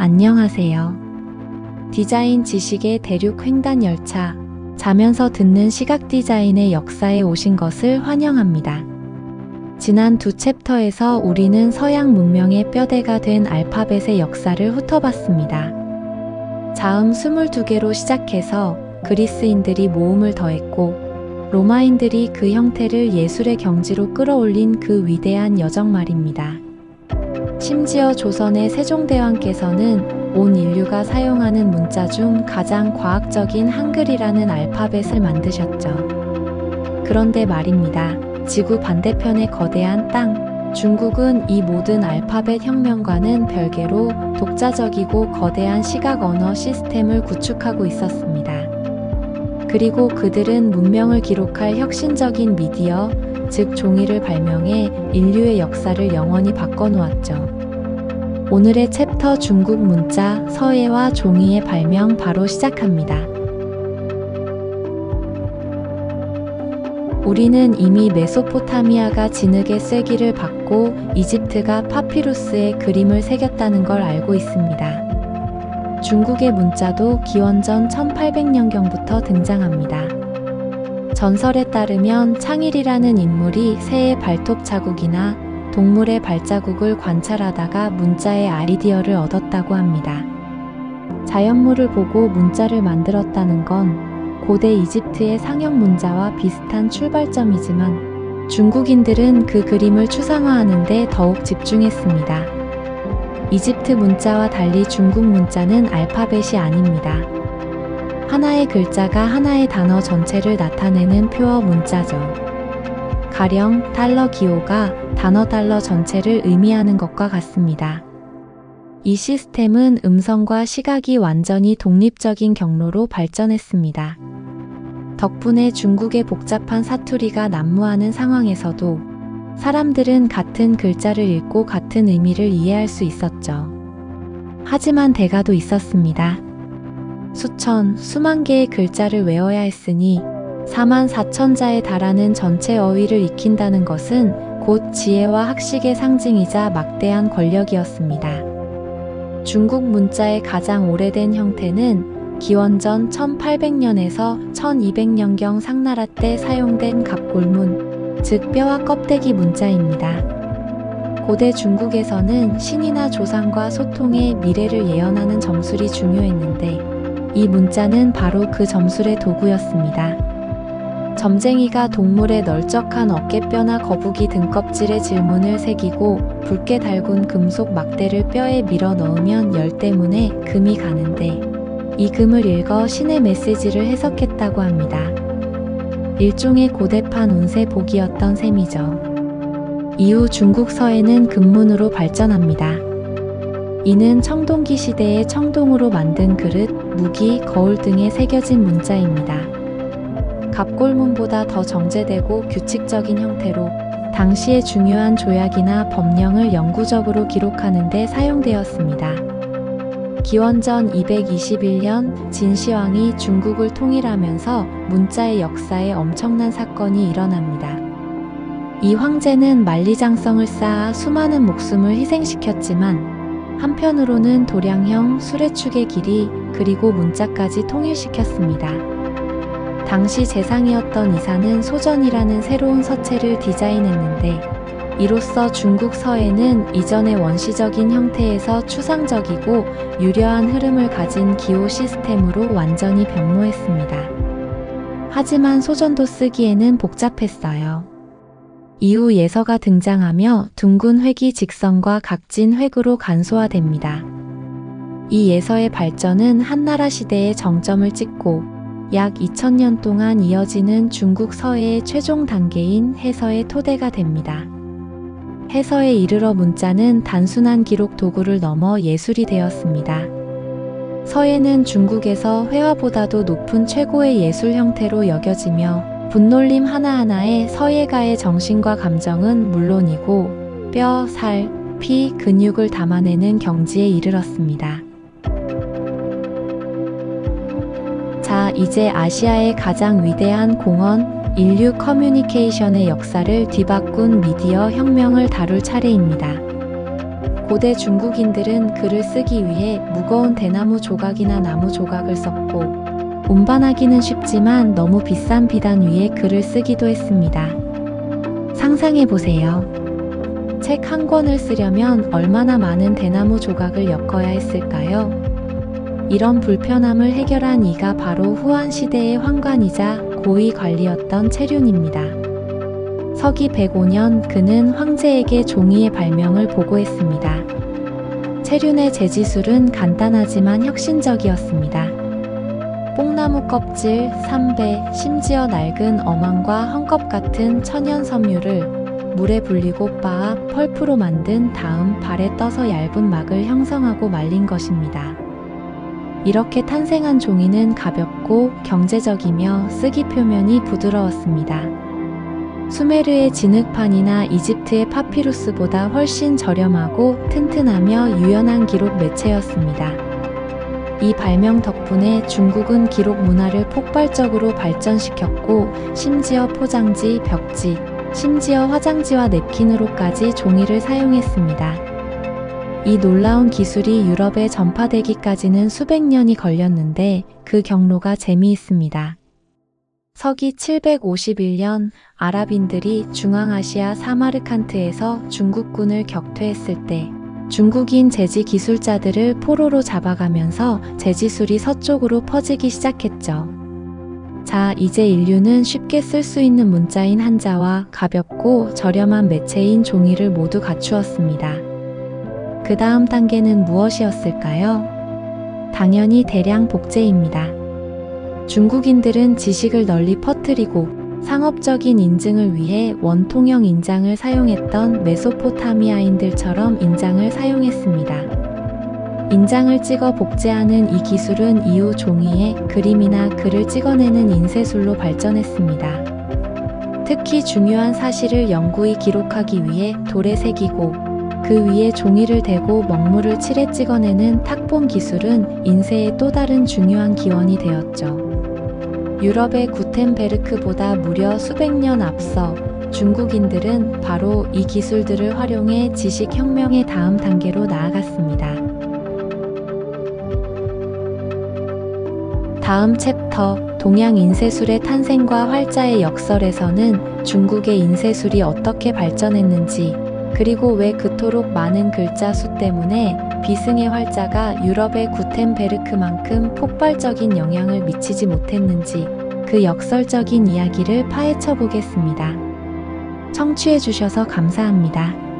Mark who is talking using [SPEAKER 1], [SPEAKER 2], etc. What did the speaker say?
[SPEAKER 1] 안녕하세요. 디자인 지식의 대륙 횡단 열차, 자면서 듣는 시각 디자인의 역사에 오신 것을 환영합니다. 지난 두 챕터에서 우리는 서양 문명의 뼈대가 된 알파벳의 역사를 훑어봤습니다. 자음 22개로 시작해서 그리스인들이 모음을 더했고 로마인들이 그 형태를 예술의 경지로 끌어올린 그 위대한 여정 말입니다. 심지어 조선의 세종대왕께서는 온 인류가 사용하는 문자 중 가장 과학적인 한글이라는 알파벳을 만드셨죠. 그런데 말입니다. 지구 반대편의 거대한 땅, 중국은 이 모든 알파벳 혁명과는 별개로 독자적이고 거대한 시각 언어 시스템을 구축하고 있었습니다. 그리고 그들은 문명을 기록할 혁신적인 미디어, 즉 종이를 발명해 인류의 역사를 영원히 바꿔놓았죠. 오늘의 챕터 중국 문자, 서예와 종이의 발명 바로 시작합니다. 우리는 이미 메소포타미아가 진흙의 쐐기를 받고 이집트가 파피루스에 그림을 새겼다는 걸 알고 있습니다. 중국의 문자도 기원전 1800년경부터 등장합니다. 전설에 따르면 창일이라는 인물이 새의 발톱 자국이나 동물의 발자국을 관찰하다가 문자의 아이디어를 얻었다고 합니다. 자연물을 보고 문자를 만들었다는 건 고대 이집트의 상형 문자와 비슷한 출발점이지만 중국인들은 그 그림을 추상화하는 데 더욱 집중했습니다. 이집트 문자와 달리 중국 문자는 알파벳이 아닙니다. 하나의 글자가 하나의 단어 전체를 나타내는 표어 문자죠. 가령 달러 기호가 단어 달러 전체를 의미하는 것과 같습니다. 이 시스템은 음성과 시각이 완전히 독립적인 경로로 발전했습니다. 덕분에 중국의 복잡한 사투리가 난무하는 상황에서도 사람들은 같은 글자를 읽고 같은 의미를 이해할 수 있었죠. 하지만 대가도 있었습니다. 수천, 수만 개의 글자를 외워야 했으니 44,000자에 달하는 전체 어휘를 익힌다는 것은 곧 지혜와 학식의 상징이자 막대한 권력이었습니다. 중국 문자의 가장 오래된 형태는 기원전 1800년에서 1200년경 상나라 때 사용된 갑골문, 즉 뼈와 껍데기 문자입니다. 고대 중국에서는 신이나 조상과 소통의 미래를 예언하는 점술이 중요했는데 이 문자는 바로 그 점술의 도구였습니다. 점쟁이가 동물의 널쩍한 어깨뼈나 거북이 등껍질에 질문을 새기고 붉게 달군 금속 막대를 뼈에 밀어 넣으면 열 때문에 금이 가는데 이 금을 읽어 신의 메시지를 해석했다고 합니다. 일종의 고대판 운세 보기였던 셈이죠. 이후 중국 서예는 금문으로 발전합니다. 이는 청동기 시대의 청동으로 만든 그릇, 무기, 거울 등에 새겨진 문자입니다. 갑골문보다 더 정제되고 규칙적인 형태로 당시의 중요한 조약이나 법령을 영구적으로 기록하는 데 사용되었습니다. 기원전 221년 진시황이 중국을 통일하면서 문자의 역사에 엄청난 사건이 일어납니다. 이 황제는 만리장성을 쌓아 수많은 목숨을 희생시켰지만 한편으로는 도량형, 수레축의 길이 그리고 문자까지 통일시켰습니다. 당시 재상이었던 이사는 소전이라는 새로운 서체를 디자인했는데 이로써 중국 서예는 이전의 원시적인 형태에서 추상적이고 유려한 흐름을 가진 기호 시스템으로 완전히 변모했습니다. 하지만 소전도 쓰기에는 복잡했어요. 이후 예서가 등장하며 둥근 획이 직선과 각진 획으로 간소화됩니다. 이 예서의 발전은 한나라 시대의 정점을 찍고 약 2000년 동안 이어지는 중국 서예의 최종 단계인 해서의 토대가 됩니다. 해서에 이르러 문자는 단순한 기록 도구를 넘어 예술이 되었습니다. 서예는 중국에서 회화보다도 높은 최고의 예술 형태로 여겨지며 분놀림 하나하나에 서예가의 정신과 감정은 물론이고 뼈, 살, 피, 근육을 담아내는 경지에 이르렀습니다. 자, 이제 아시아의 가장 위대한 공헌, 인류 커뮤니케이션의 역사를 뒤바꾼 미디어 혁명을 다룰 차례입니다. 고대 중국인들은 글을 쓰기 위해 무거운 대나무 조각이나 나무 조각을 썼고, 운반하기는 쉽지만 너무 비싼 비단 위에 글을 쓰기도 했습니다. 상상해보세요. 책 한 권을 쓰려면 얼마나 많은 대나무 조각을 엮어야 했을까요? 이런 불편함을 해결한 이가 바로 후한 시대의 황관이자 고위 관리였던 체륜입니다. 서기 105년 그는 황제에게 종이의 발명을 보고했습니다. 체륜의 재지술은 간단하지만 혁신적이었습니다. 뽕나무 껍질, 삼배, 심지어 낡은 어망과 헝겊 같은 천연 섬유를 물에 불리고 빻아 펄프로 만든 다음 발에 떠서 얇은 막을 형성하고 말린 것입니다. 이렇게 탄생한 종이는 가볍고 경제적이며 쓰기 표면이 부드러웠습니다. 수메르의 진흙판이나 이집트의 파피루스보다 훨씬 저렴하고 튼튼하며 유연한 기록 매체였습니다. 이 발명 덕분에 중국은 기록 문화를 폭발적으로 발전시켰고, 심지어 포장지, 벽지, 심지어 화장지와 냅킨으로까지 종이를 사용했습니다. 이 놀라운 기술이 유럽에 전파되기까지는 수백 년이 걸렸는데 그 경로가 재미있습니다. 서기 751년 아랍인들이 중앙아시아 사마르칸트에서 중국군을 격퇴했을 때 중국인 제지 기술자들을 포로로 잡아가면서 제지술이 서쪽으로 퍼지기 시작했죠. 자, 이제 인류는 쉽게 쓸 수 있는 문자인 한자와 가볍고 저렴한 매체인 종이를 모두 갖추었습니다. 그 다음 단계는 무엇이었을까요? 당연히 대량 복제입니다. 중국인들은 지식을 널리 퍼뜨리고 상업적인 인증을 위해 원통형 인장을 사용했던 메소포타미아인들처럼 인장을 사용했습니다. 인장을 찍어 복제하는 이 기술은 이후 종이에 그림이나 글을 찍어내는 인쇄술로 발전했습니다. 특히 중요한 사실을 영구히 기록하기 위해 돌에 새기고 그 위에 종이를 대고 먹물을 칠해 찍어내는 탁본 기술은 인쇄의 또 다른 중요한 기원이 되었죠. 유럽의 구텐베르크보다 무려 수백 년 앞서 중국인들은 바로 이 기술들을 활용해 지식혁명의 다음 단계로 나아갔습니다. 다음 챕터, 동양 인쇄술의 탄생과 활자의 역설에서는 중국의 인쇄술이 어떻게 발전했는지, 그리고 왜 그토록 많은 글자 수 때문에 비승의 활자가 유럽의 구텐베르크만큼 폭발적인 영향을 미치지 못했는지 그 역설적인 이야기를 파헤쳐 보겠습니다. 청취해 주셔서 감사합니다.